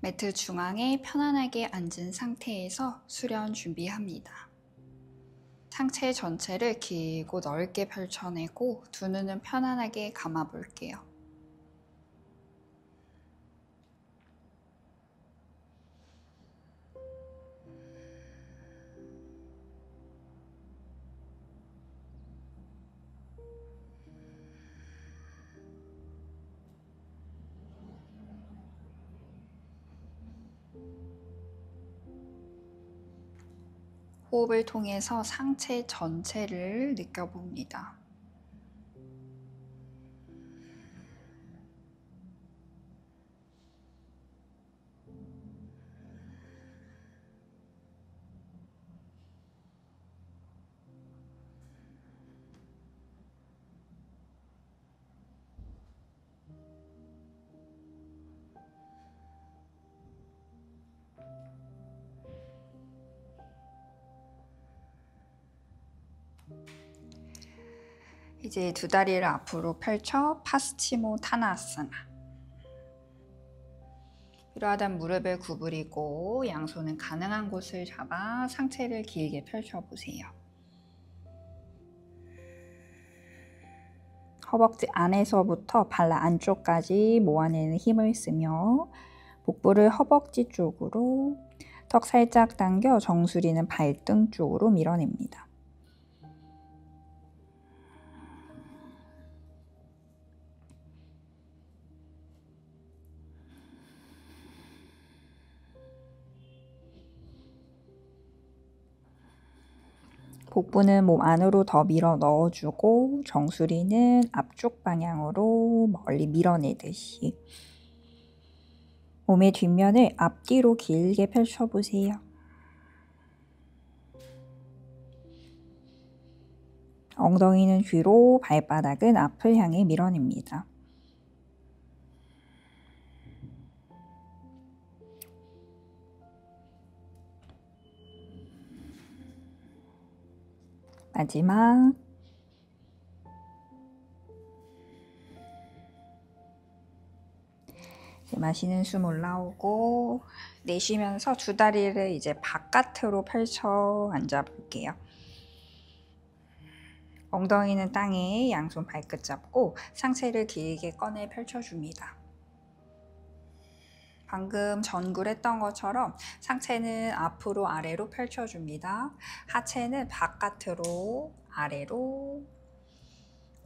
매트 중앙에 편안하게 앉은 상태에서 수련 준비합니다. 상체 전체를 길고 넓게 펼쳐내고 두 눈은 편안하게 감아 볼게요. 호흡을 통해서 상체 전체를 느껴봅니다. 이제 두 다리를 앞으로 펼쳐 파스치모 타나아사나. 필요하다면 무릎을 구부리고 양손은 가능한 곳을 잡아 상체를 길게 펼쳐보세요. 허벅지 안에서부터 발라 안쪽까지 모아내는 힘을 쓰며 복부를 허벅지 쪽으로, 턱 살짝 당겨 정수리는 발등 쪽으로 밀어냅니다. 복부는 몸 안으로 더 밀어 넣어주고 정수리는 앞쪽 방향으로 멀리 밀어내듯이 몸의 뒷면을 앞뒤로 길게 펼쳐보세요. 엉덩이는 뒤로, 발바닥은 앞을 향해 밀어냅니다. 마지막. 마시는 숨 올라오고 내쉬면서 두 다리를 이제 바깥으로 펼쳐 앉아 볼게요. 엉덩이는 땅에 양손 발끝 잡고 상체를 길게 꺼내 펼쳐줍니다. 방금 전굴했던 것처럼 상체는 앞으로 아래로 펼쳐줍니다. 하체는 바깥으로 아래로,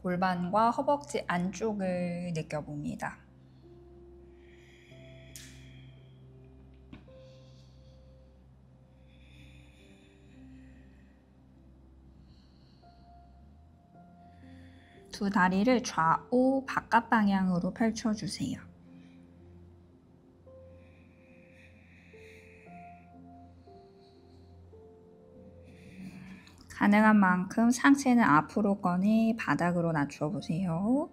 골반과 허벅지 안쪽을 느껴봅니다. 두 다리를 좌우 바깥 방향으로 펼쳐주세요. 가능한 만큼 상체는 앞으로 꺼내 바닥으로 낮춰보세요.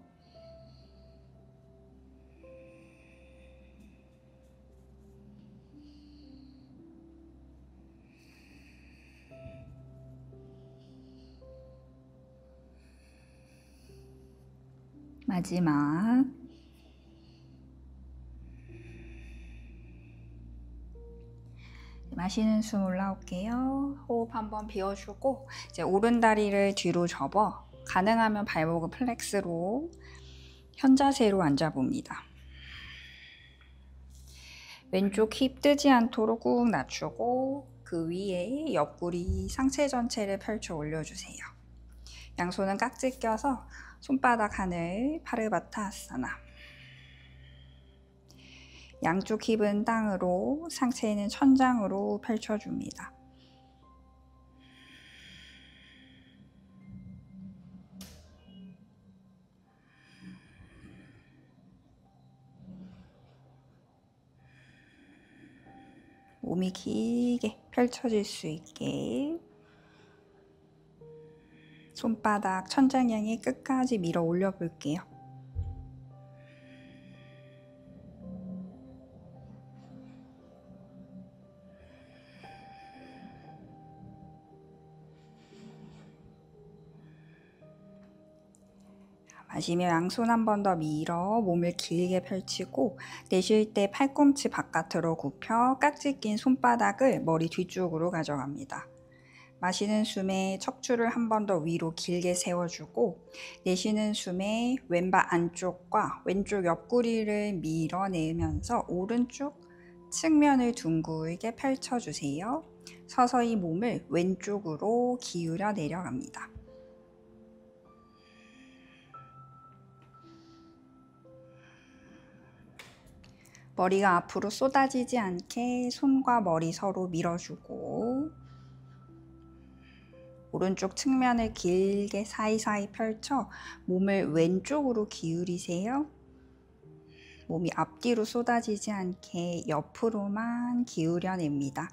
마지막. 마시는 숨 올라올게요. 호흡 한번 비워주고 이제 오른 다리를 뒤로 접어 가능하면 발목을 플렉스로 현자세로 앉아봅니다. 왼쪽 힙 뜨지 않도록 꾹 낮추고 그 위에 옆구리 상체 전체를 펼쳐 올려주세요. 양손은 깍지 껴서 손바닥 하늘, 파르바타아사나. 양쪽 힙은 땅으로, 상체는 천장으로 펼쳐줍니다. 몸이 길게 펼쳐질 수 있게 손바닥 천장 향해 끝까지 밀어 올려 볼게요. 마시며 양손 한 번 더 밀어 몸을 길게 펼치고 내쉴 때 팔꿈치 바깥으로 굽혀 깍지 낀 손바닥을 머리 뒤쪽으로 가져갑니다. 마시는 숨에 척추를 한 번 더 위로 길게 세워주고 내쉬는 숨에 왼발 안쪽과 왼쪽 옆구리를 밀어내면서 오른쪽 측면을 둥글게 펼쳐주세요. 서서히 몸을 왼쪽으로 기울여 내려갑니다. 머리가 앞으로 쏟아지지 않게 손과 머리 서로 밀어주고 오른쪽 측면을 길게 사이사이 펼쳐 몸을 왼쪽으로 기울이세요. 몸이 앞뒤로 쏟아지지 않게 옆으로만 기울여냅니다.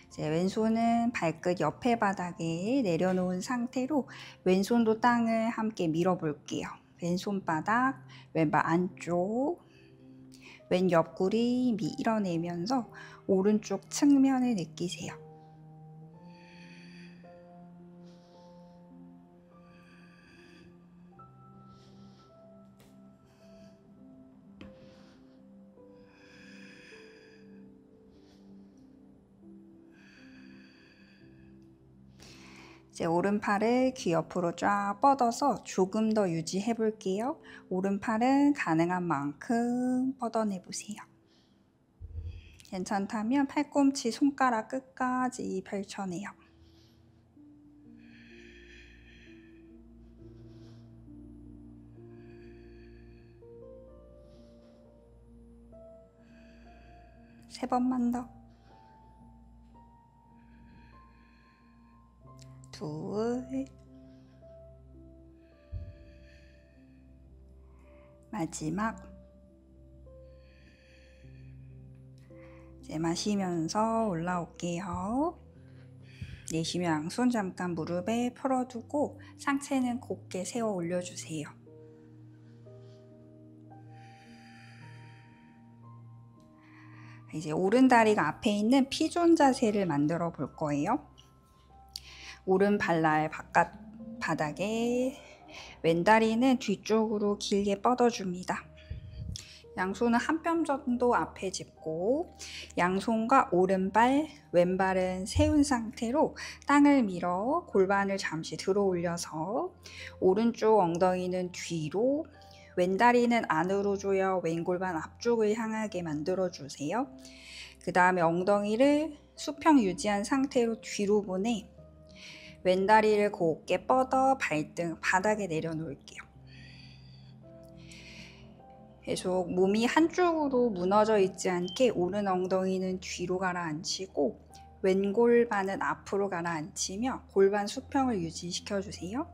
이제 왼손은 발끝 옆에 바닥에 내려놓은 상태로 왼손도 땅을 함께 밀어볼게요. 왼손바닥, 왼발 안쪽, 왼 옆구리 밀어내면서 오른쪽 측면을 느끼세요. 이제 오른팔을 귀 옆으로 쫙 뻗어서 조금 더 유지해 볼게요. 오른팔은 가능한 만큼 뻗어내 보세요. 괜찮다면 팔꿈치 손가락 끝까지 펼쳐내요. 세 번만 더. 둘, 마지막. 이제 마시면서 올라올게요. 내쉬며 양손 잠깐 무릎에 풀어두고 상체는 곧게 세워 올려주세요. 이제 오른다리가 앞에 있는 피존 자세를 만들어 볼 거예요. 오른 발날 바깥 바닥에 왼다리는 뒤쪽으로 길게 뻗어줍니다. 양손은 한 뼘 정도 앞에 짚고 양손과 오른발, 왼발은 세운 상태로 땅을 밀어 골반을 잠시 들어 올려서 오른쪽 엉덩이는 뒤로, 왼다리는 안으로 조여 왼골반 앞쪽을 향하게 만들어주세요. 그 다음에 엉덩이를 수평 유지한 상태로 뒤로 보내 왼다리를 곧게 뻗어 발등 바닥에 내려놓을게요. 계속 몸이 한쪽으로 무너져 있지 않게 오른 엉덩이는 뒤로 가라앉히고 왼 골반은 앞으로 가라앉히며 골반 수평을 유지시켜 주세요.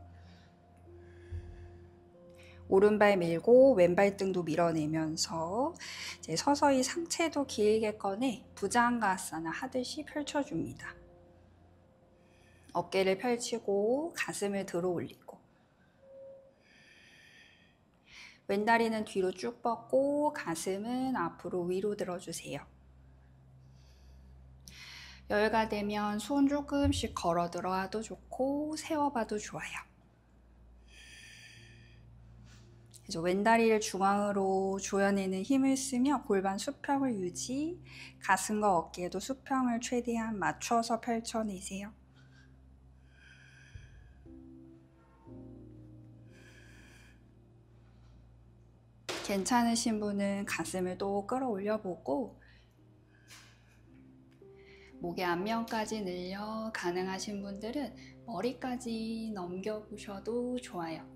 오른발 밀고 왼발등도 밀어내면서 이제 서서히 상체도 길게 꺼내 부장가아사나 하듯이 펼쳐줍니다. 어깨를 펼치고 가슴을 들어 올리고 왼다리는 뒤로 쭉 뻗고 가슴은 앞으로 위로 들어주세요. 여유가 되면 손 조금씩 걸어 들어와도 좋고 세워봐도 좋아요. 그래서 왼다리를 중앙으로 조여내는 힘을 쓰며 골반 수평을 유지, 가슴과 어깨에도 수평을 최대한 맞춰서 펼쳐내세요. 괜찮으신 분은 가슴을 또 끌어올려 보고 목의 앞면까지 늘려 가능하신 분들은 머리까지 넘겨보셔도 좋아요.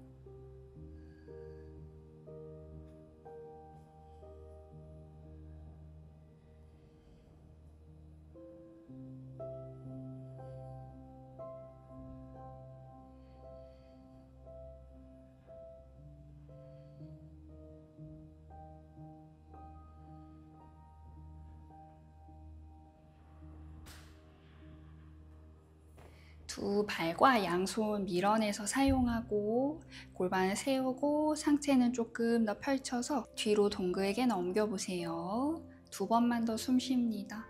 두 발과 양손 밀어내서 사용하고 골반을 세우고 상체는 조금 더 펼쳐서 뒤로 동글게 넘겨보세요. 두 번만 더 숨 쉽니다.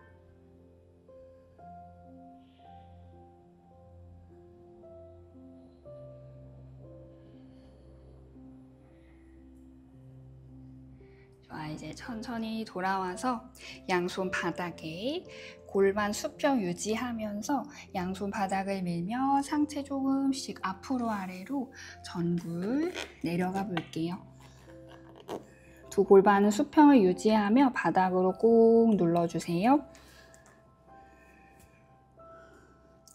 이제 천천히 돌아와서 양손 바닥에 골반 수평 유지하면서 양손 바닥을 밀며 상체 조금씩 앞으로 아래로 전굴 내려가 볼게요. 두 골반은 수평을 유지하며 바닥으로 꾹 눌러주세요.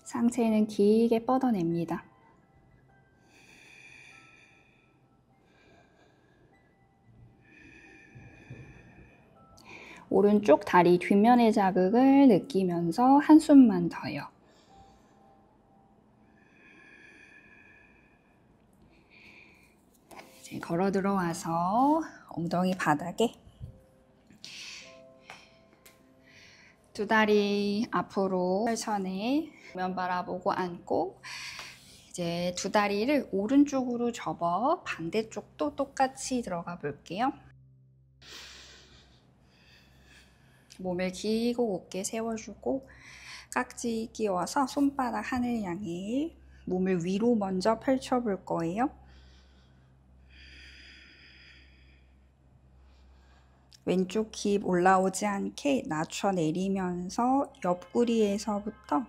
상체는 길게 뻗어냅니다. 오른쪽 다리 뒷면의 자극을 느끼면서 한숨만 더요. 이제 걸어 들어와서 엉덩이 바닥에 두 다리 앞으로 펼쳐내 면 바라보고 앉고 이제 두 다리를 오른쪽으로 접어 반대쪽도 똑같이 들어가 볼게요. 몸을 길고 곧게 세워주고 깍지 끼워서 손바닥 하늘 향해 몸을 위로 먼저 펼쳐볼 거예요. 왼쪽 힙 올라오지 않게 낮춰 내리면서 옆구리에서부터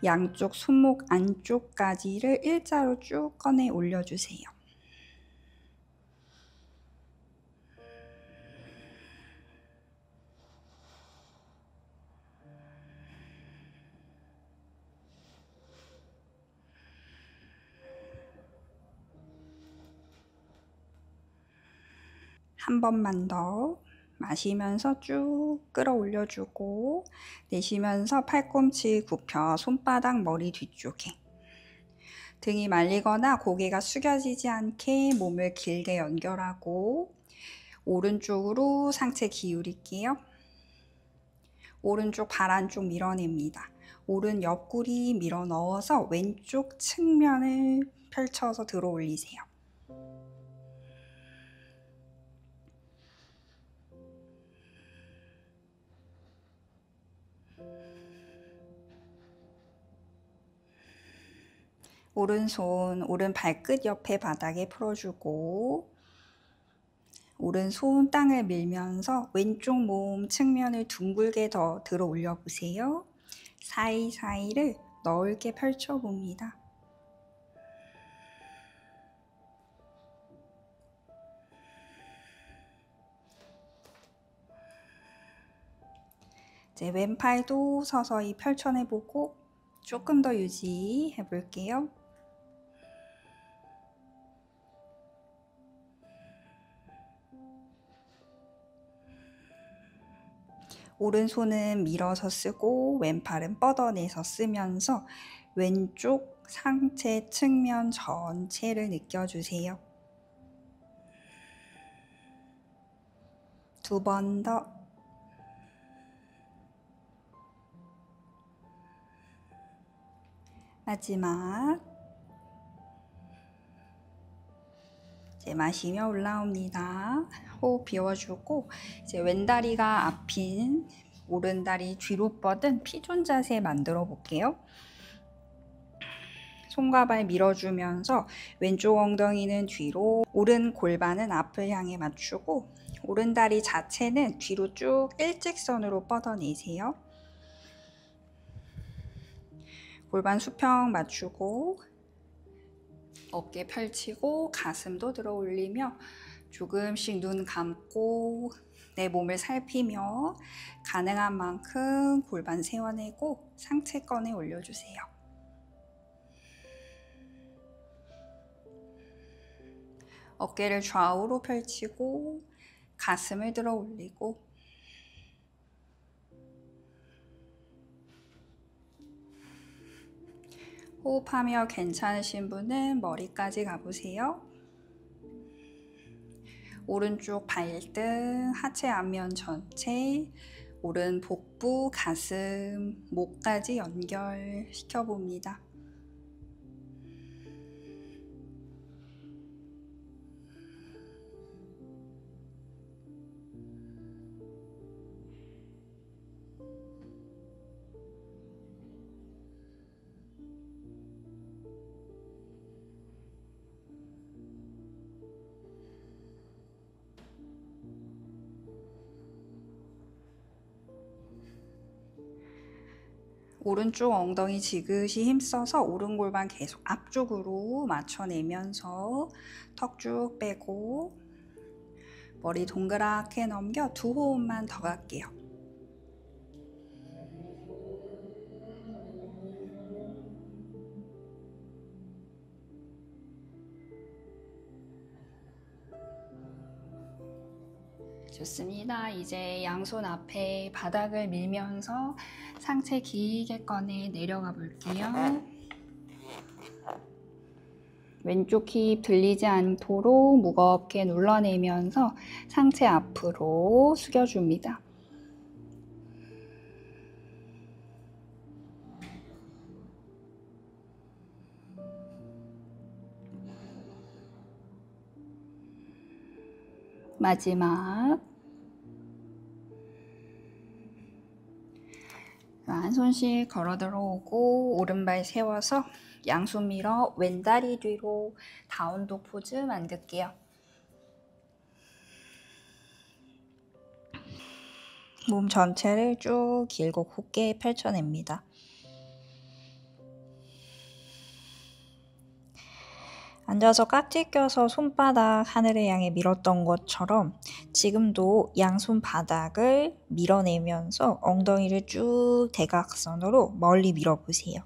양쪽 손목 안쪽까지를 일자로 쭉 꺼내 올려주세요. 한 번만 더 마시면서 쭉 끌어올려주고 내쉬면서 팔꿈치 굽혀 손바닥 머리 뒤쪽에 등이 말리거나 고개가 숙여지지 않게 몸을 길게 연결하고 오른쪽으로 상체 기울일게요. 오른쪽 발 안쪽 밀어냅니다. 오른 옆구리 밀어 넣어서 왼쪽 측면을 펼쳐서 들어 올리세요. 오른손, 오른 발끝 옆에 바닥에 풀어주고 오른손 땅을 밀면서 왼쪽 몸 측면을 둥글게 더 들어 올려보세요. 사이사이를 넓게 펼쳐봅니다. 이제 왼팔도 서서히 펼쳐내보고 조금 더 유지해 볼게요. 오른손은 밀어서 쓰고 왼팔은 뻗어내서 쓰면서 왼쪽 상체 측면 전체를 느껴주세요. 두 번 더. 마지막. 이제 마시며 올라옵니다. 호흡 비워주고 이제 왼다리가 앞인 오른다리 뒤로 뻗은 피존 자세 만들어 볼게요. 손과 발 밀어주면서 왼쪽 엉덩이는 뒤로, 오른 골반은 앞을 향해 맞추고 오른다리 자체는 뒤로 쭉 일직선으로 뻗어내세요. 골반 수평 맞추고 어깨 펼치고 가슴도 들어 올리며 조금씩 눈 감고 내 몸을 살피며 가능한 만큼 골반 세워내고 상체 꺼내 올려주세요. 어깨를 좌우로 펼치고 가슴을 들어 올리고 호흡하며 괜찮으신 분은 머리까지 가보세요. 오른쪽 발등, 하체 앞면 전체, 오른 복부, 가슴, 목까지 연결시켜 봅니다. 오른쪽 엉덩이 지그시 힘써서 오른 골반 계속 앞쪽으로 맞춰내면서 턱 쭉 빼고 머리 동그랗게 넘겨 2호흡만 더 갈게요. 좋습니다. 이제 양손 앞에 바닥을 밀면서 상체 길게 꺼내 내려가 볼게요. 왼쪽 힙 들리지 않도록 무겁게 눌러내면서 상체 앞으로 숙여줍니다. 마지막. 한 손씩 걸어 들어오고 오른발 세워서 양손 밀어 왼다리 뒤로 다운독 포즈 만들게요. 몸 전체를 쭉 길고 곧게 펼쳐냅니다. 앉아서 깍지 껴서 손바닥 하늘을 향해 밀었던 것처럼 지금도 양손 바닥을 밀어내면서 엉덩이를 쭉 대각선으로 멀리 밀어보세요.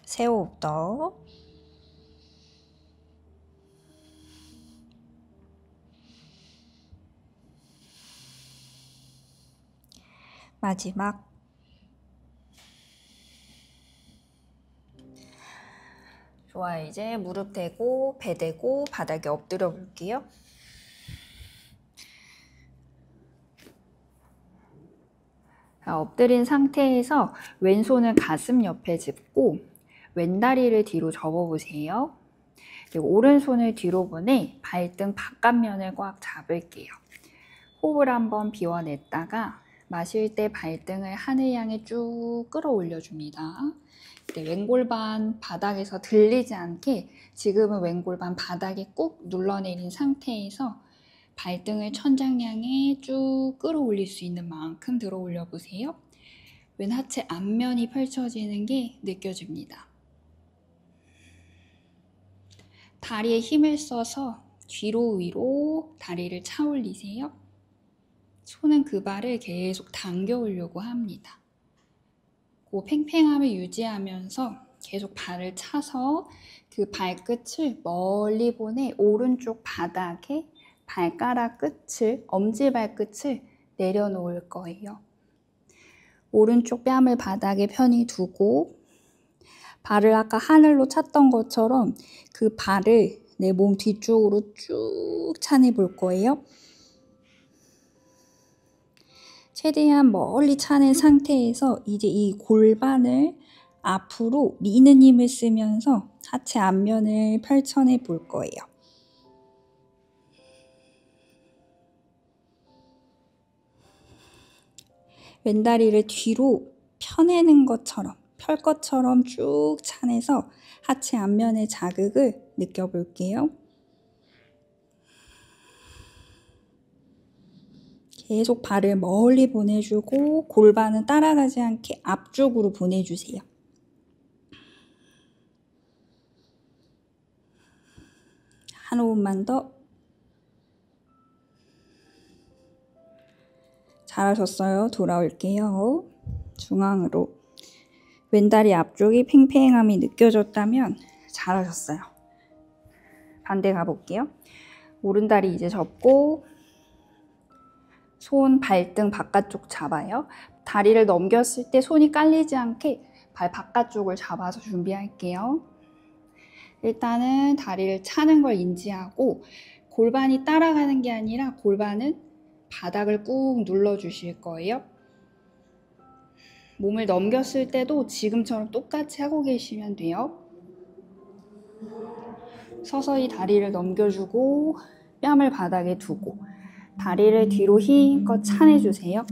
세 호흡 더. 마지막. 좋아요. 이제 무릎 대고 배 대고 바닥에 엎드려 볼게요. 엎드린 상태에서 왼손을 가슴 옆에 짚고 왼다리를 뒤로 접어보세요. 그리고 오른손을 뒤로 보내 발등 바깥면을 꽉 잡을게요. 호흡을 한번 비워냈다가 마실 때 발등을 하늘 향해 쭉 끌어올려줍니다. 왼골반 바닥에서 들리지 않게 지금은 왼골반 바닥에 꾹 눌러내린 상태에서 발등을 천장 향해 쭉 끌어올릴 수 있는 만큼 들어 올려보세요. 왼 하체 앞면이 펼쳐지는 게 느껴집니다. 다리에 힘을 써서 뒤로 위로 다리를 차 올리세요. 손은 그 발을 계속 당겨 오려고 합니다. 그 팽팽함을 유지하면서 계속 발을 차서 그 발끝을 멀리 보내 오른쪽 바닥에 발가락 끝을, 엄지발끝을 내려놓을 거예요. 오른쪽 뺨을 바닥에 편히 두고 발을 아까 하늘로 찼던 것처럼 그 발을 내 몸 뒤쪽으로 쭉 차내볼 거예요. 최대한 멀리 차낸 상태에서 이제 이 골반을 앞으로 미는 힘을 쓰면서 하체 앞면을 펼쳐내 볼 거예요. 왼다리를 뒤로 펴내는 것처럼, 펼 것처럼 쭉 차내서 하체 앞면의 자극을 느껴볼게요. 계속 발을 멀리 보내주고 골반은 따라가지 않게 앞쪽으로 보내주세요. 한 호흡만 더. 잘하셨어요. 돌아올게요. 중앙으로. 왼다리 앞쪽이 팽팽함이 느껴졌다면 잘하셨어요. 반대 가볼게요. 오른다리 이제 접고 손 발등 바깥쪽 잡아요. 다리를 넘겼을 때 손이 깔리지 않게 발 바깥쪽을 잡아서 준비할게요. 일단은 다리를 차는 걸 인지하고 골반이 따라가는 게 아니라 골반은 바닥을 꾹 눌러주실 거예요. 몸을 넘겼을 때도 지금처럼 똑같이 하고 계시면 돼요. 서서히 다리를 넘겨주고 뺨을 바닥에 두고 다리를 뒤로 힘껏 차내주세요.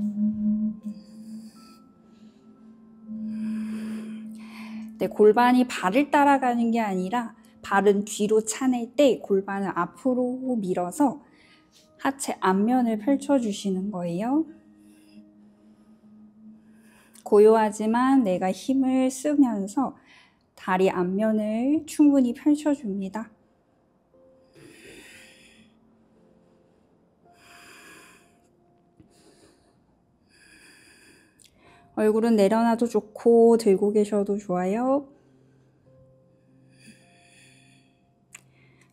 네, 골반이 발을 따라가는 게 아니라 발은 뒤로 차낼 때 골반을 앞으로 밀어서 하체 앞면을 펼쳐주시는 거예요. 고요하지만 내가 힘을 쓰면서 다리 앞면을 충분히 펼쳐줍니다. 얼굴은 내려놔도 좋고 들고 계셔도 좋아요.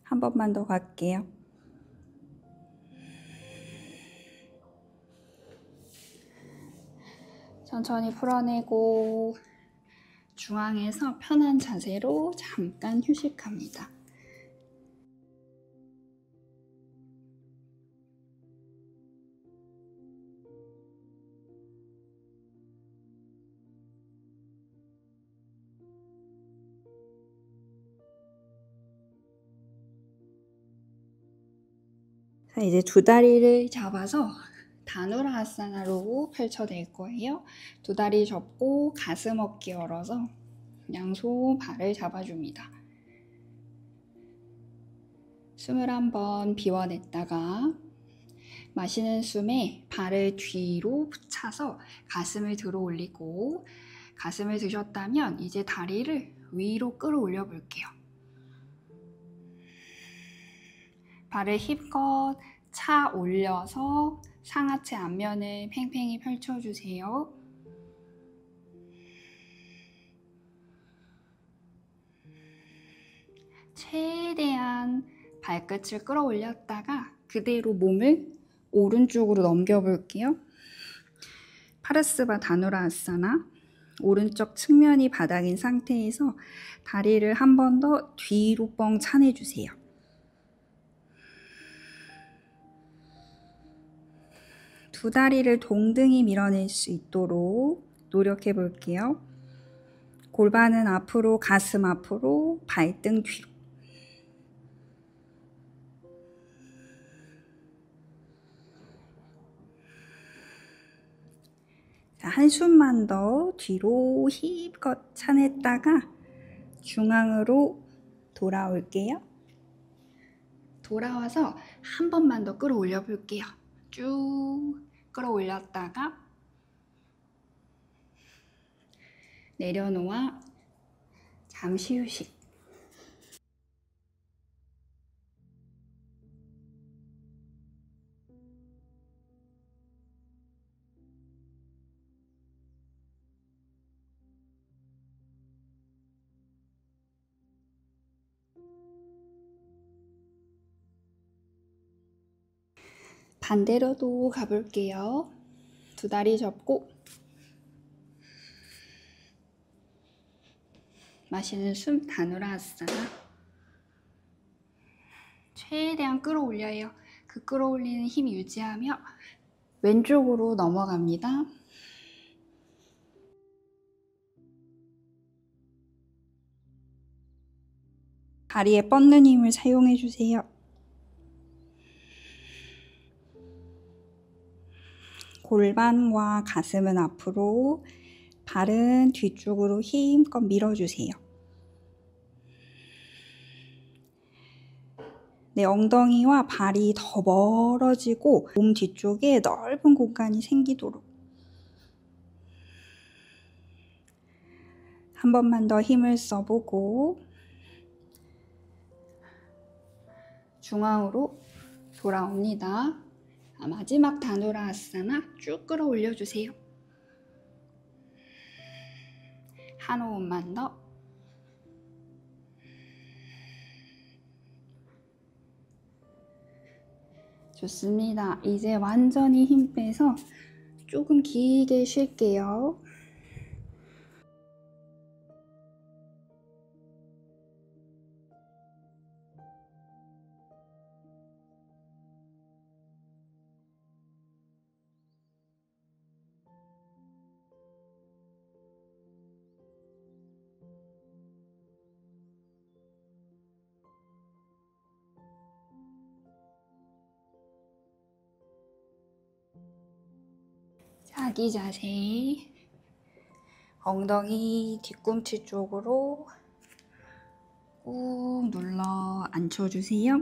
한 번만 더 갈게요. 천천히 풀어내고 중앙에서 편한 자세로 잠깐 휴식합니다. 자, 이제 두 다리를 잡아서 다누라아사나로 펼쳐낼 거예요. 두 다리 접고 가슴 어깨 열어서 양손 발을 잡아줍니다. 숨을 한번 비워냈다가 마시는 숨에 발을 뒤로 차서 가슴을 들어 올리고, 가슴을 드셨다면 이제 다리를 위로 끌어올려 볼게요. 발을 힘껏 차 올려서 상하체 앞면을 팽팽히 펼쳐주세요. 최대한 발끝을 끌어올렸다가 그대로 몸을 오른쪽으로 넘겨볼게요. 파르스바 다누라아사나. 오른쪽 측면이 바닥인 상태에서 다리를 한 번 더 뒤로 뻥 차내주세요. 두 다리를 동등히 밀어낼 수 있도록 노력해 볼게요. 골반은 앞으로, 가슴 앞으로, 발등 뒤로. 자, 한숨만 더 뒤로 힘껏 차냈다가 중앙으로 돌아올게요. 돌아와서 한 번만 더 끌어올려 볼게요. 쭉 끌어올렸다가 내려놓아 잠시 휴식. 반대로도 가볼게요. 두 다리 접고 마시는 숨 다누라아사나. 최대한 끌어올려요. 그 끌어올리는 힘 유지하며 왼쪽으로 넘어갑니다. 다리에 뻗는 힘을 사용해 주세요. 골반과 가슴은 앞으로, 발은 뒤쪽으로 힘껏 밀어주세요. 내 엉덩이와 발이 더 멀어지고 몸 뒤쪽에 넓은 공간이 생기도록. 한 번만 더 힘을 써보고 중앙으로 돌아옵니다. 마지막 다누라아사나 쭉 끌어올려주세요. 한 호흡만 더. 좋습니다. 이제 완전히 힘 빼서 조금 길게 쉴게요. 자기 자세. 엉덩이 뒤꿈치 쪽으로 꾹 눌러 앉혀주세요.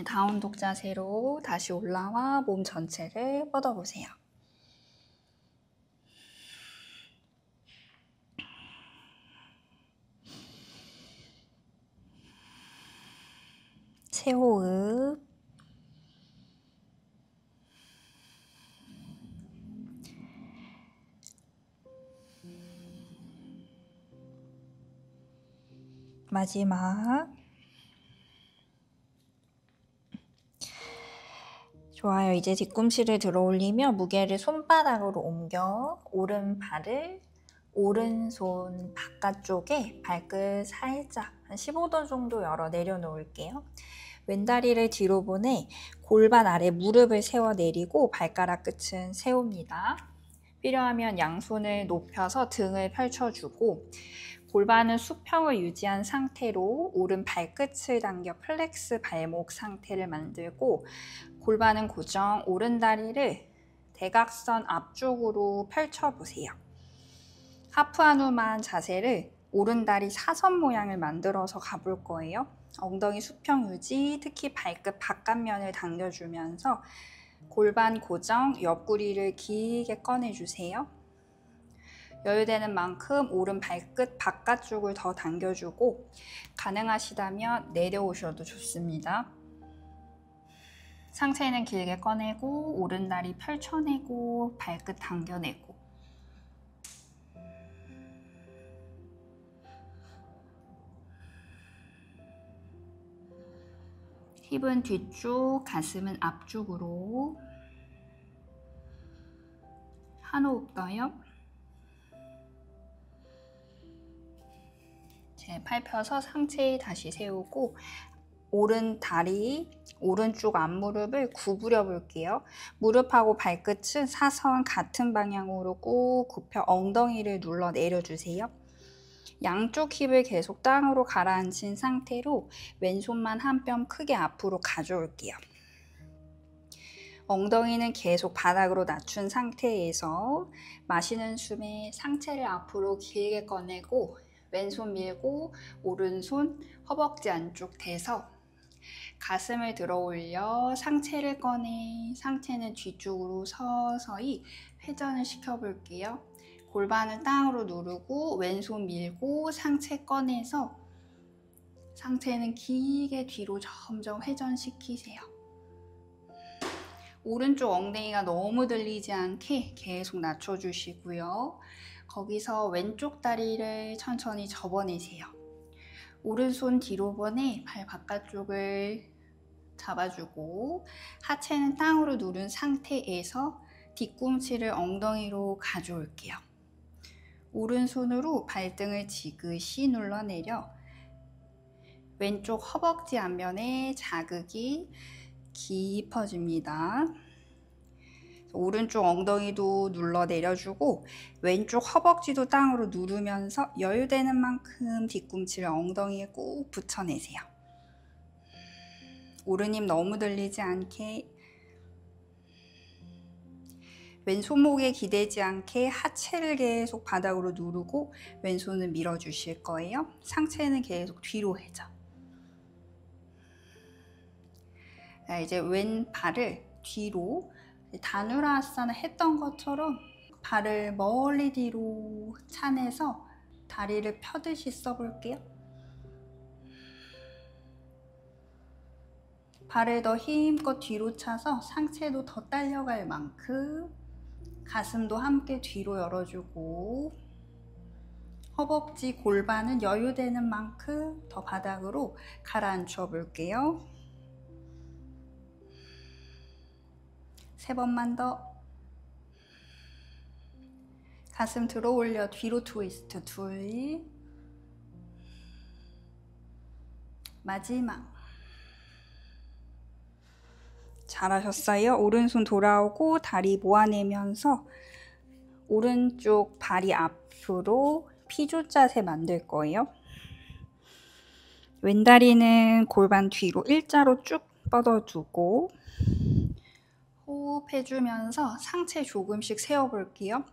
다운독 자세로 다시 올라와 몸 전체를 뻗어보세요. 새호흡. 마지막. 좋아요. 이제 뒤꿈치를 들어 올리며 무게를 손바닥으로 옮겨 오른발을 오른손 바깥쪽에 발끝 살짝 한 15도 정도 열어 내려놓을게요. 왼다리를 뒤로 보내 골반 아래 무릎을 세워 내리고 발가락 끝은 세웁니다. 필요하면 양손을 높여서 등을 펼쳐주고 골반은 수평을 유지한 상태로 오른 발끝을 당겨 플렉스 발목 상태를 만들고 골반은 고정, 오른 다리를 대각선 앞쪽으로 펼쳐보세요. 하프 한우만 자세를 오른 다리 사선 모양을 만들어서 가볼 거예요. 엉덩이 수평 유지, 특히 발끝 바깥면을 당겨주면서 골반 고정, 옆구리를 길게 꺼내주세요. 여유되는 만큼 오른 발끝 바깥쪽을 더 당겨주고 가능하시다면 내려오셔도 좋습니다. 상체는 길게 꺼내고 오른 다리 펼쳐내고 발끝 당겨내고 힙은 뒤쪽, 가슴은 앞쪽으로. 한 호흡 더요. 팔 펴서 상체 다시 세우고 오른 다리, 오른쪽 앞무릎을 구부려 볼게요. 무릎하고 발끝은 사선 같은 방향으로 꾹 굽혀 엉덩이를 눌러 내려주세요. 양쪽 힙을 계속 땅으로 가라앉힌 상태로 왼손만 한 뼘 크게 앞으로 가져올게요. 엉덩이는 계속 바닥으로 낮춘 상태에서 마시는 숨에 상체를 앞으로 길게 꺼내고 왼손 밀고 오른손 허벅지 안쪽 대서 가슴을 들어 올려 상체를 꺼내 상체는 뒤쪽으로 서서히 회전을 시켜볼게요. 골반을 땅으로 누르고 왼손 밀고 상체 꺼내서 상체는 길게 뒤로 점점 회전시키세요. 오른쪽 엉덩이가 너무 들리지 않게 계속 낮춰주시고요. 거기서 왼쪽 다리를 천천히 접어내세요. 오른손 뒤로 보내 발 바깥쪽을 잡아주고 하체는 땅으로 누른 상태에서 뒤꿈치를 엉덩이로 가져올게요. 오른손으로 발등을 지그시 눌러내려 왼쪽 허벅지 앞면에 자극이 깊어집니다. 오른쪽 엉덩이도 눌러 내려주고 왼쪽 허벅지도 땅으로 누르면서 여유되는 만큼 뒤꿈치를 엉덩이에 꾹 붙여내세요. 오른힘 너무 들리지 않게 왼손목에 기대지 않게 하체를 계속 바닥으로 누르고 왼손을 밀어주실 거예요. 상체는 계속 뒤로 회전. 이제 왼발을 뒤로 다누라아사나 했던 것처럼 발을 멀리 뒤로 차내서 다리를 펴듯이 써볼게요. 발을 더 힘껏 뒤로 차서 상체도 더 딸려갈 만큼 가슴도 함께 뒤로 열어주고 허벅지 골반은 여유되는 만큼 더 바닥으로 가라앉혀 볼게요. 3번만 더. 가슴 들어 올려 뒤로 트위스트 2. 마지막. 잘하셨어요. 오른손 돌아오고 다리 모아내면서 오른쪽 발이 앞으로 피조 자세 만들 거예요. 왼다리는 골반 뒤로 일자로 쭉 뻗어두고 호흡해주면서 상체 조금씩 세워볼게요.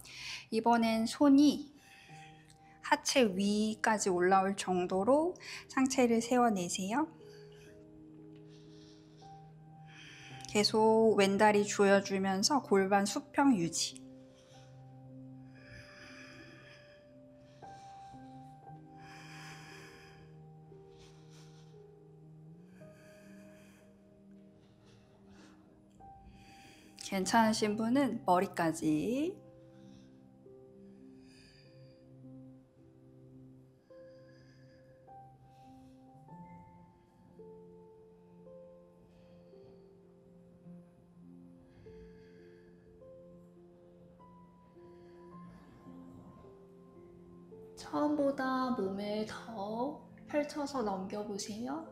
이번엔 손이 하체 위까지 올라올 정도로 상체를 세워내세요. 계속 왼다리 조여주면서 골반 수평 유지. 괜찮으신 분은 머리까지. 처음보다 몸을 더 펼쳐서 넘겨보세요.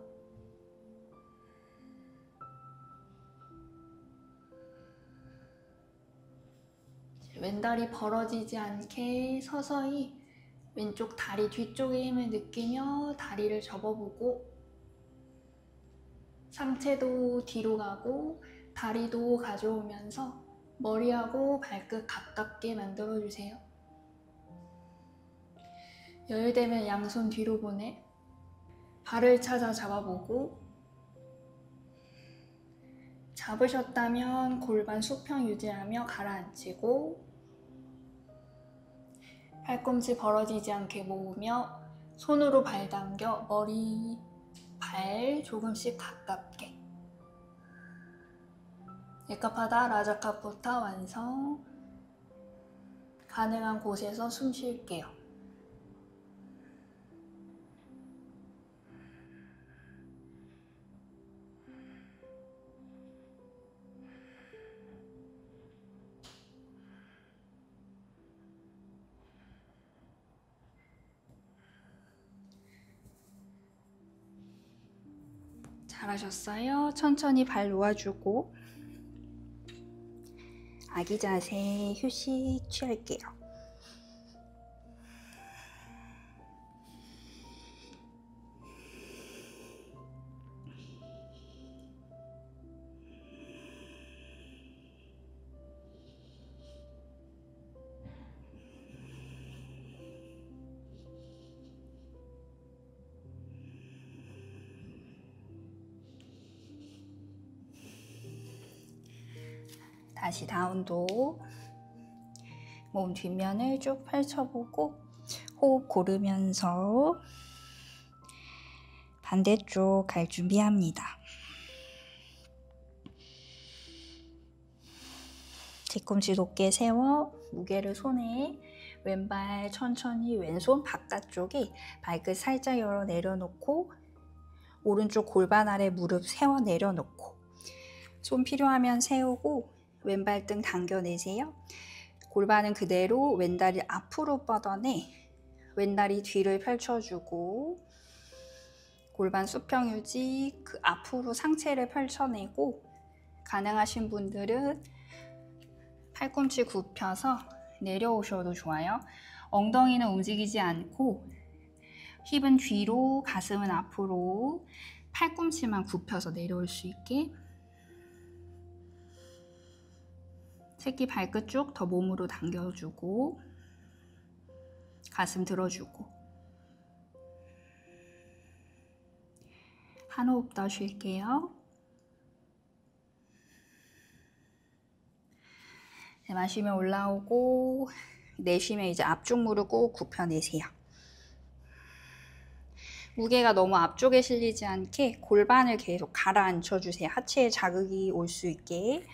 왼다리 벌어지지 않게 서서히 왼쪽 다리 뒤쪽의 힘을 느끼며 다리를 접어보고, 상체도 뒤로 가고 다리도 가져오면서 머리하고 발끝 가깝게 만들어주세요. 여유되면 양손 뒤로 보내 발을 찾아 잡아보고, 잡으셨다면 골반 수평 유지하며 가라앉히고, 팔꿈치 벌어지지 않게 모으며 손으로 발 당겨 머리, 발 조금씩 가깝게. 에카파다 라자카포타 완성. 가능한 곳에서 숨 쉴게요. 잘하셨어요. 천천히 발 놓아주고 아기 자세 휴식 취할게요. 다시 다운도. 몸 뒷면을 쭉 펼쳐보고 호흡 고르면서 반대쪽 갈 준비합니다. 뒤꿈치 높게 세워 무게를 손에, 왼발 천천히 왼손 바깥쪽에 발끝 살짝 열어 내려놓고, 오른쪽 골반 아래 무릎 세워 내려놓고, 손 필요하면 세우고 왼발 등 당겨내세요. 골반은 그대로 왼다리 앞으로 뻗어내 왼다리 뒤를 펼쳐주고, 골반 수평 유지, 그 앞으로 상체를 펼쳐내고, 가능하신 분들은 팔꿈치 굽혀서 내려오셔도 좋아요. 엉덩이는 움직이지 않고 힙은 뒤로, 가슴은 앞으로, 팔꿈치만 굽혀서 내려올 수 있게. 새끼 발끝 쭉 더 몸으로 당겨주고 가슴 들어주고. 한 호흡 더 쉴게요. 마시면 올라오고, 내쉬면 이제 앞쪽 무릎 꼭 굽혀내세요. 무게가 너무 앞쪽에 실리지 않게 골반을 계속 가라앉혀주세요. 하체에 자극이 올 수 있게.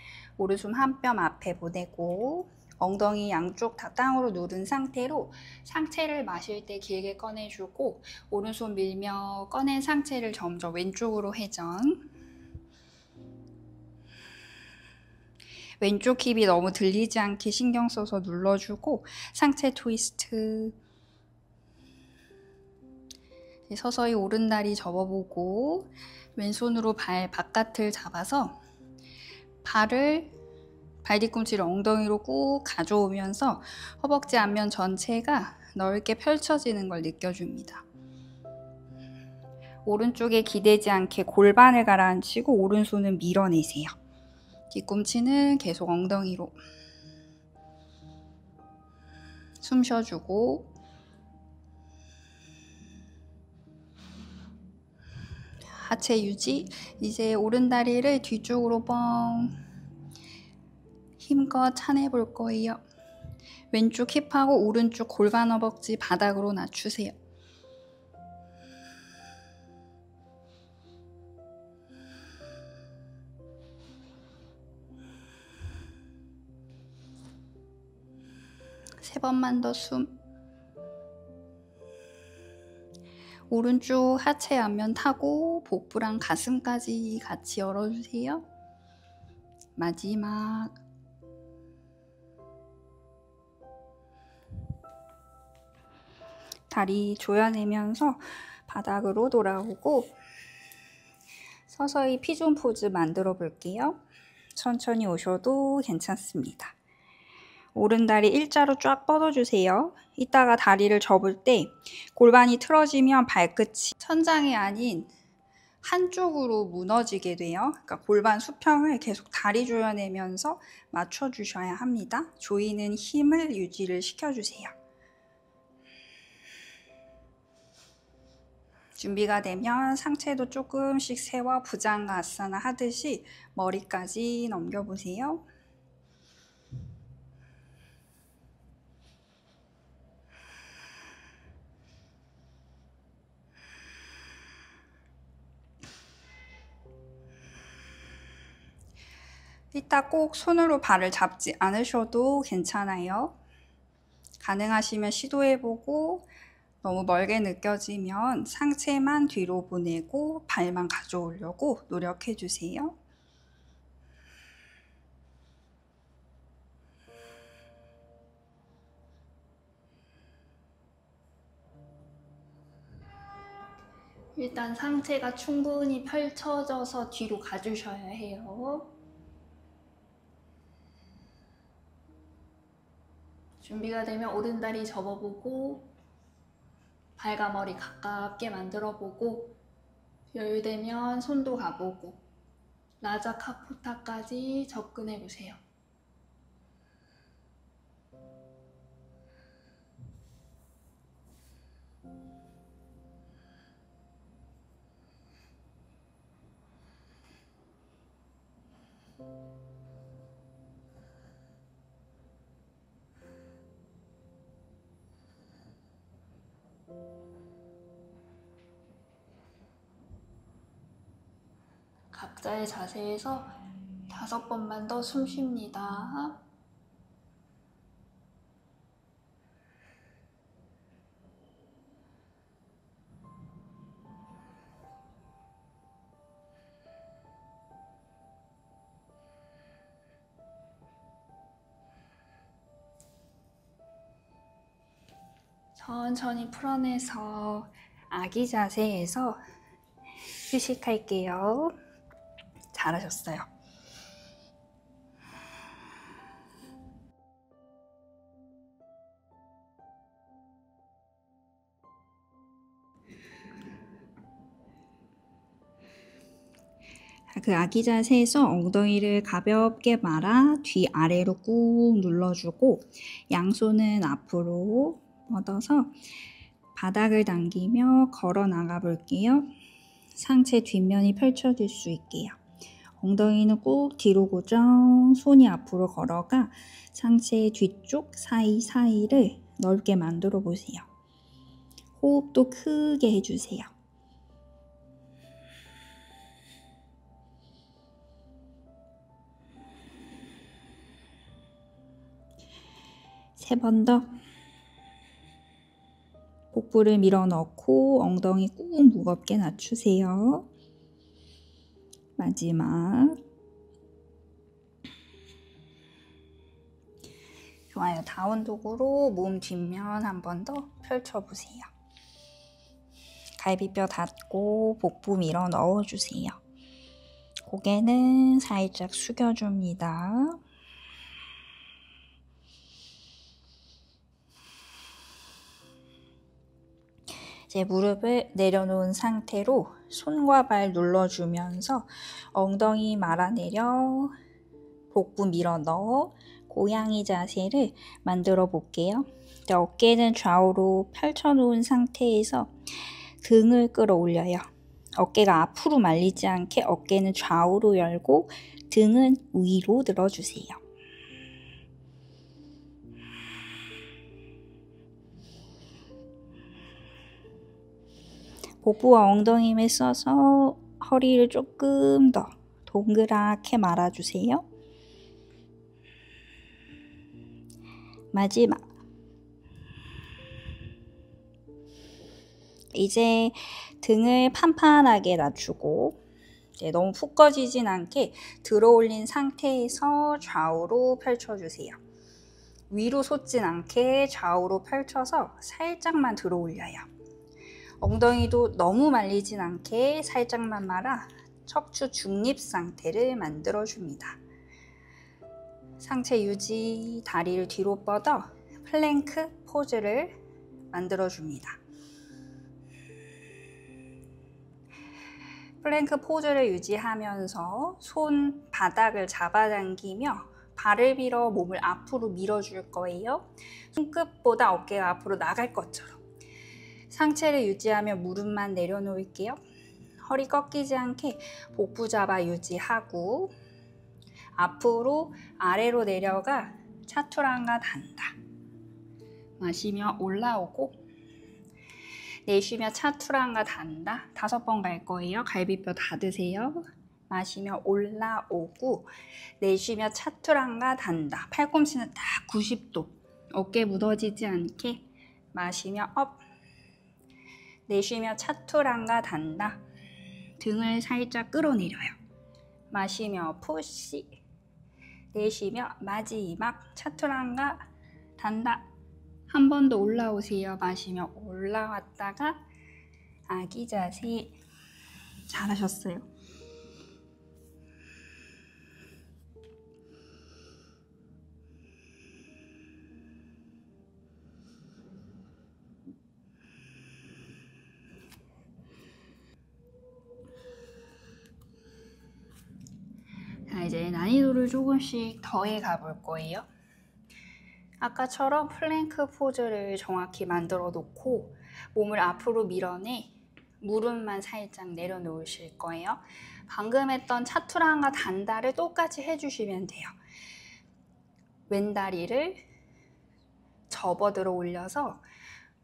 오른손 한 뼘 앞에 보내고, 엉덩이 양쪽 다 땅으로 누른 상태로 상체를 마실 때 길게 꺼내주고, 오른손 밀며 꺼낸 상체를 점점 왼쪽으로 회전. 왼쪽 힙이 너무 들리지 않게 신경 써서 눌러주고, 상체 트위스트. 서서히 오른다리 접어보고, 왼손으로 발 바깥을 잡아서 발을, 발 뒤꿈치를 엉덩이로 꾹 가져오면서 허벅지 앞면 전체가 넓게 펼쳐지는 걸 느껴줍니다. 오른쪽에 기대지 않게 골반을 가라앉히고 오른손은 밀어내세요. 뒤꿈치는 계속 엉덩이로. 숨 쉬어주고, 자체 유지. 이제 오른다리를 뒤쪽으로 뻥 힘껏 차내 볼 거예요. 왼쪽 힙하고 오른쪽 골반 허벅지 바닥으로 낮추세요. 세 번만 더 숨. 오른쪽 하체 앞면 타고 복부랑 가슴까지 같이 열어주세요. 마지막. 다리 조여내면서 바닥으로 돌아오고 서서히 피존 포즈 만들어 볼게요. 천천히 오셔도 괜찮습니다. 오른다리 일자로 쫙 뻗어주세요. 이따가 다리를 접을 때 골반이 틀어지면 발끝이 천장이 아닌 한쪽으로 무너지게 돼요. 그러니까 골반 수평을 계속 다리 조여내면서 맞춰주셔야 합니다. 조이는 힘을 유지를 시켜주세요. 준비가 되면 상체도 조금씩 세워 부장가아사나 하듯이 머리까지 넘겨보세요. 이따 꼭 손으로 발을 잡지 않으셔도 괜찮아요. 가능하시면 시도해보고 너무 멀게 느껴지면 상체만 뒤로 보내고 발만 가져오려고 노력해주세요. 일단 상체가 충분히 펼쳐져서 뒤로 가주셔야 해요. 준비가 되면 오른다리 접어보고 발과 머리 가깝게 만들어보고 여유되면 손도 가보고 라자 카포타까지 접근해보세요. 각자의 자세에서 5번만 더 숨 쉽니다. 천천히 풀어내서 아기 자세에서 휴식할게요. 잘하셨어요. 그 아기 자세에서 엉덩이를 가볍게 말아 뒤 아래로 꾹 눌러주고 양손은 앞으로 뻗어서 바닥을 당기며 걸어 나가 볼게요. 상체 뒷면이 펼쳐질 수 있게요. 엉덩이는 꾹 뒤로 고정, 손이 앞으로 걸어가 상체 뒤쪽 사이사이를 넓게 만들어 보세요. 호흡도 크게 해주세요. 세 번 더. 복부를 밀어 넣고 엉덩이 꾹 무겁게 낮추세요. 마지막. 좋아요. 다운독으로 몸 뒷면 한 번 더 펼쳐보세요. 갈비뼈 닫고 복부 밀어 넣어주세요. 고개는 살짝 숙여줍니다. 이제 무릎을 내려놓은 상태로 손과 발 눌러주면서 엉덩이 말아내려 복부 밀어 넣어 고양이 자세를 만들어 볼게요. 어깨는 좌우로 펼쳐놓은 상태에서 등을 끌어올려요. 어깨가 앞으로 말리지 않게 어깨는 좌우로 열고 등은 위로 늘어주세요. 복부와 엉덩이 힘을 써서 허리를 조금 더 동그랗게 말아주세요. 마지막. 이제 등을 판판하게 낮추고 이제 너무 푹 꺼지진 않게 들어올린 상태에서 좌우로 펼쳐주세요. 위로 솟진 않게 좌우로 펼쳐서 살짝만 들어 올려요. 엉덩이도 너무 말리진 않게 살짝만 말아 척추 중립 상태를 만들어줍니다. 상체 유지, 다리를 뒤로 뻗어 플랭크 포즈를 만들어줍니다. 플랭크 포즈를 유지하면서 손 바닥을 잡아당기며 발을 빌어 몸을 앞으로 밀어줄 거예요. 손끝보다 어깨가 앞으로 나갈 것처럼. 상체를 유지하며 무릎만 내려놓을게요. 허리 꺾이지 않게 복부 잡아 유지하고 앞으로 아래로 내려가 차투랑가 단다. 마시며 올라오고 내쉬며 차투랑가 단다. 5번 갈 거예요. 갈비뼈 닫으세요. 마시며 올라오고 내쉬며 차투랑가 단다. 팔꿈치는 딱 90도. 어깨 묻어지지 않게 마시며 업. 내쉬며 차투랑가 단다. 등을 살짝 끌어내려요. 마시며 푸시. 내쉬며 마지막 차투랑가 단다. 한 번 더 올라오세요. 마시며 올라왔다가 아기 자세. 잘하셨어요. 자, 이제 난이도를 조금씩 더해 가볼 거예요. 아까처럼 플랭크 포즈를 정확히 만들어 놓고 몸을 앞으로 밀어내 무릎만 살짝 내려놓으실 거예요. 방금 했던 차투랑가 단다를 똑같이 해주시면 돼요. 왼다리를 접어 들어 올려서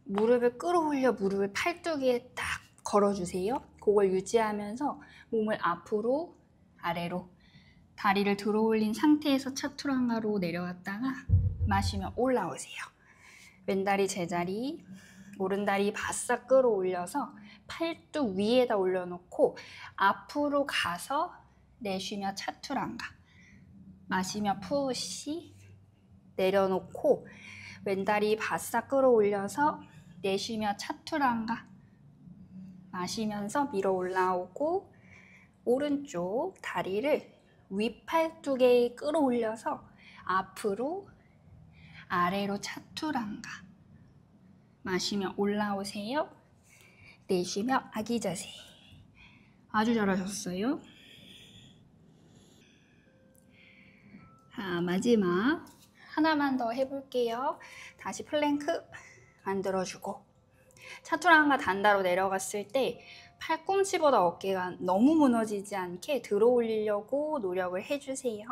무릎을 끌어올려 무릎을 팔뚝에 딱 걸어주세요. 그걸 유지하면서 몸을 앞으로 아래로 다리를 들어 올린 상태에서 차투랑가로 내려왔다가 마시며 올라오세요. 왼다리 제자리, 오른다리 바싹 끌어올려서 팔뚝 위에다 올려놓고 앞으로 가서 내쉬며 차투랑가. 마시며 푸시. 내려놓고 왼다리 바싹 끌어올려서 내쉬며 차투랑가. 마시면서 밀어 올라오고 오른쪽 다리를 윗팔뚝에 끌어올려서 앞으로 아래로 차투랑가. 마시며 올라오세요. 내쉬며 아기 자세. 아주 잘하셨어요. 자, 마지막 하나만 더 해볼게요. 다시 플랭크 만들어주고 차투랑가 단다로 내려갔을 때 팔꿈치보다 어깨가 너무 무너지지 않게 들어 올리려고 노력을 해주세요.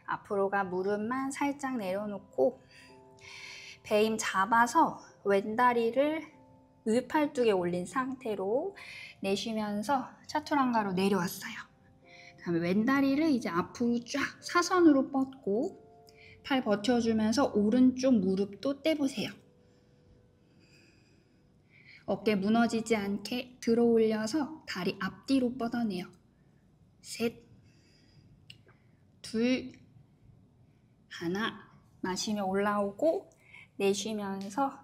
앞으로가 무릎만 살짝 내려놓고 배힘 잡아서 왼다리를 윗팔뚝에 올린 상태로 내쉬면서 차투랑가로 내려왔어요. 다음에 왼다리를 이제 앞으로 쫙 사선으로 뻗고 팔 버텨주면서 오른쪽 무릎도 떼보세요. 어깨 무너지지 않게 들어 올려서 다리 앞뒤로 뻗어내요. 셋, 둘, 하나. 마시며 올라오고 내쉬면서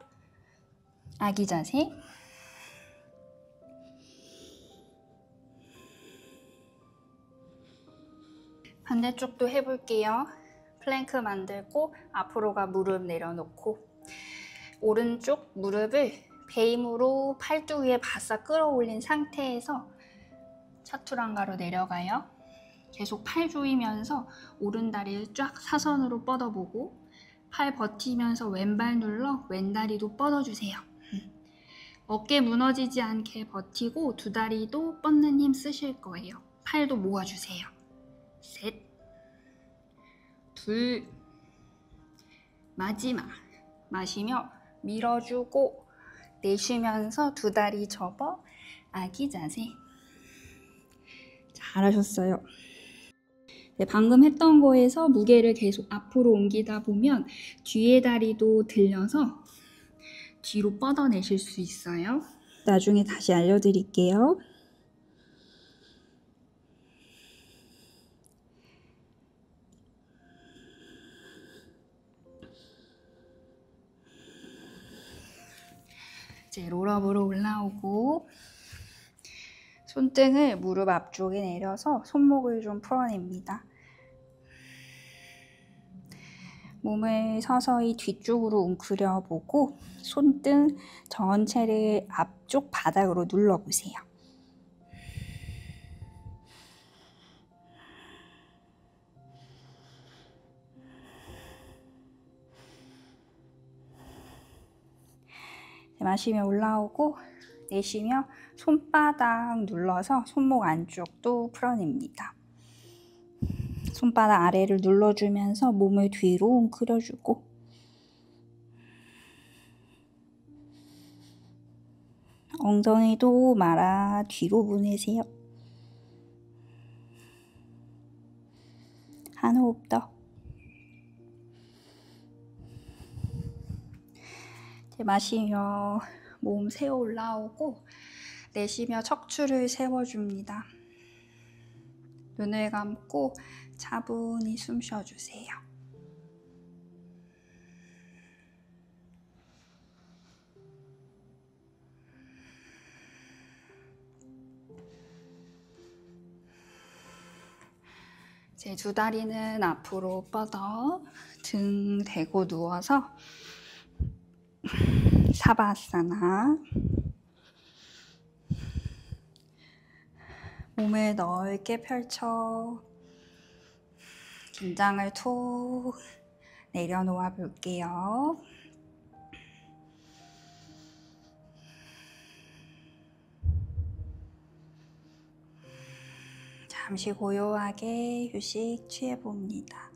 아기 자세. 반대쪽도 해볼게요. 플랭크 만들고 앞으로가 무릎 내려놓고 오른쪽 무릎을 배힘으로 팔뚝 위에 바싹 끌어올린 상태에서 차투랑가로 내려가요. 계속 팔 조이면서 오른다리를 쫙 사선으로 뻗어보고 팔 버티면서 왼발 눌러 왼다리도 뻗어주세요. 어깨 무너지지 않게 버티고 두 다리도 뻗는 힘 쓰실 거예요. 팔도 모아주세요. 셋, 둘, 마지막. 마시며 밀어주고 내쉬면서 두 다리 접어 아기 자세. 잘하셨어요. 네, 방금 했던 거에서 무게를 계속 앞으로 옮기다 보면 뒤에 다리도 들려서 뒤로 뻗어내실 수 있어요. 나중에 다시 알려드릴게요. 이제 롤업으로 올라오고 손등을 무릎 앞쪽에 내려서 손목을 좀 풀어냅니다. 몸을 서서히 뒤쪽으로 웅크려 보고 손등 전체를 앞쪽 바닥으로 눌러보세요. 마시며 올라오고 내쉬며 손바닥 눌러서 손목 안쪽도 풀어냅니다. 손바닥 아래를 눌러주면서 몸을 뒤로 웅크려주고 엉덩이도 말아 뒤로 보내세요. 한 호흡 더. 마시며 몸 세워 올라오고 내쉬며 척추를 세워줍니다. 눈을 감고 차분히 숨 쉬어주세요. 이제 두 다리는 앞으로 뻗어 등 대고 누워서 사바아사나. 몸을 넓게 펼쳐 긴장을 툭 내려놓아 볼게요. 잠시 고요하게 휴식 취해봅니다.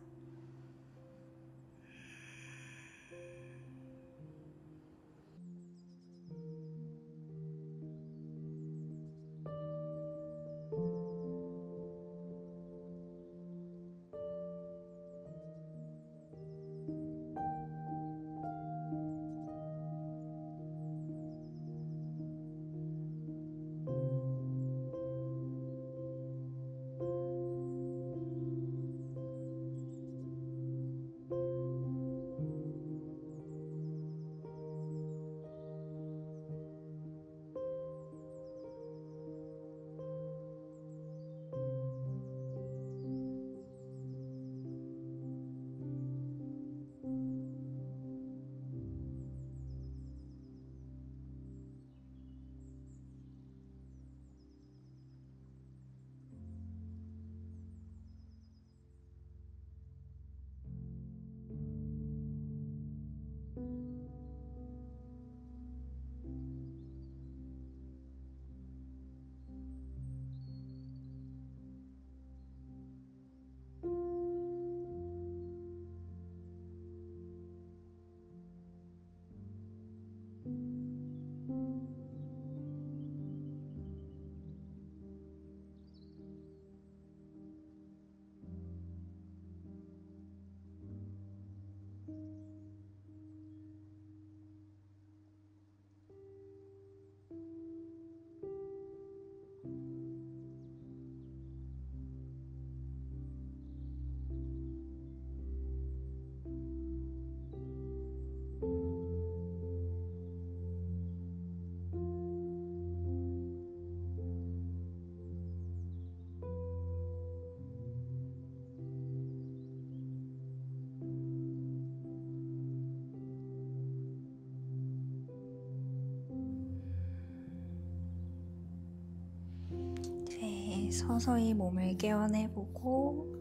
서서히 몸을 깨어내보고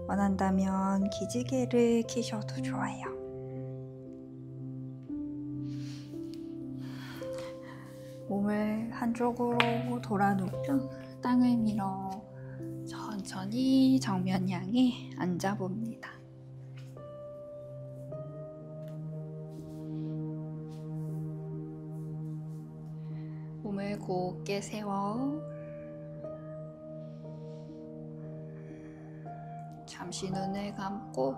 원한다면 기지개를 켜셔도 좋아요. 몸을 한쪽으로 돌아눕혀 땅을 밀어 천천히 정면 향해 앉아봅니다. 몸을 곧게 세워 잠시 눈을 감고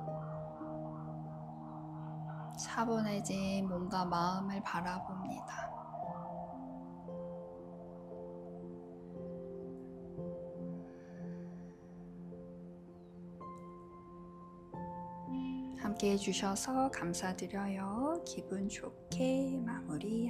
차분해진 몸과 마음을 바라봅니다. 함께 해주셔서 감사드려요. 기분 좋게 마무리